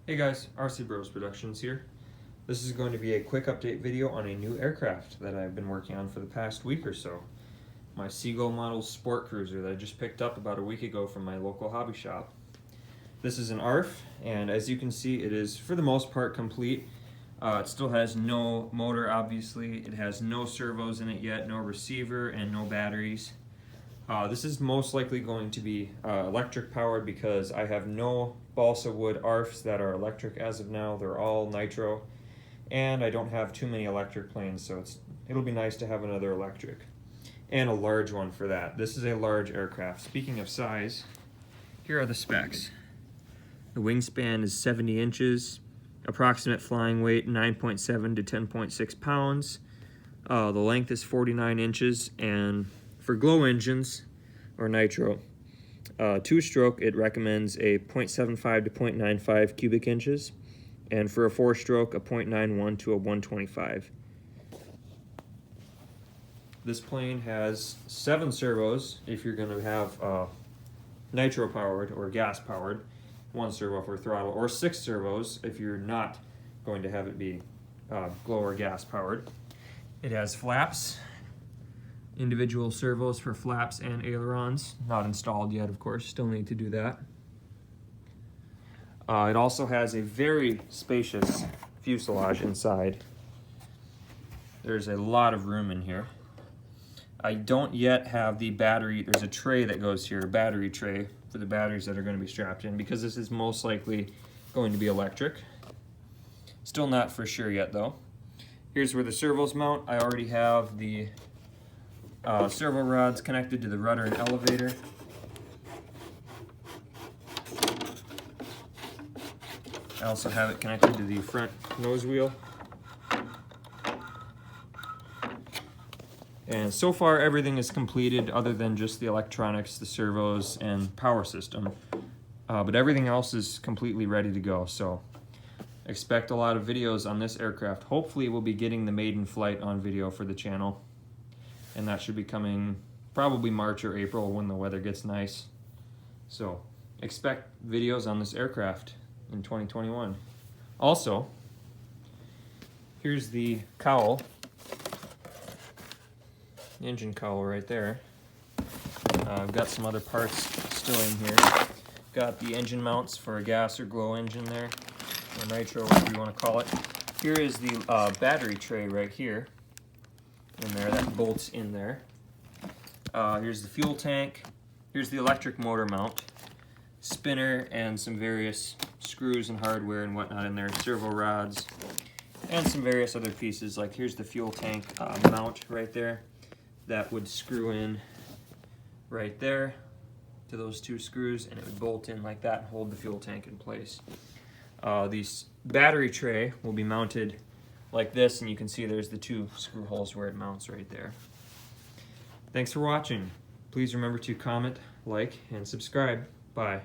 Hey guys, RC Bros Productions here. This is going to be a quick update video on a new aircraft that I've been working on for the past week or so. My Seagull model Sport Cruiser that I just picked up about a week ago from my local hobby shop. This is an ARF, and as you can see, it is for the most part complete. It still has no motor, obviously. It has no servos in it yet, no receiver, and no batteries. This is most likely going to be electric powered because I have no balsa wood ARFs that are electric as of now. They're all nitro, and I don't have too many electric planes, so it'll be nice to have another electric. And a large one for that. This is a large aircraft. Speaking of size, here are the specs. The wingspan is 70 inches, approximate flying weight 9.7 to 10.6 pounds. The length is 49 inches, and for glow engines or nitro, two-stroke, it recommends a 0.75 to 0.95 cubic inches, and for a four-stroke, a 0.91 to a 125. This plane has 7 servos if you're going to have nitro-powered or gas-powered, 1 servo for throttle, or 6 servos if you're not going to have it be glow or gas-powered. It has flaps, individual servos for flaps and ailerons. Not installed yet, of course, still need to do that. It also has a very spacious fuselage inside. There's a lot of room in here. I don't yet have the battery, there's a tray that goes here, a battery tray for the batteries that are going to be strapped in, because this is most likely going to be electric. Still not for sure yet though. Here's where the servos mount. I already have the servo rods connected to the rudder and elevator. I also have it connected to the front nose wheel. And so far everything is completed other than just the electronics, the servos, and power system. But everything else is completely ready to go, so expect a lot of videos on this aircraft. Hopefully we'll be getting the maiden flight on video for the channel, and that should be coming probably March or April when the weather gets nice. So expect videos on this aircraft in 2021. Also, here's the cowl, the engine cowl right there. I've got some other parts still in here. Got the engine mounts for a gas or glow engine there, or nitro, whatever you want to call it. Here is the battery tray right here, in there, that bolts in there. Here's the fuel tank. Here's the electric motor mount, spinner, and some various screws and hardware and whatnot in there, servo rods, and some various other pieces. Like here's the fuel tank mount right there that would screw in right there to those 2 screws, and it would bolt in like that and hold the fuel tank in place. The battery tray will be mounted like this, and you can see there's the 2 screw holes where it mounts right there. Thanks for watching. Please remember to comment, like, and subscribe. Bye.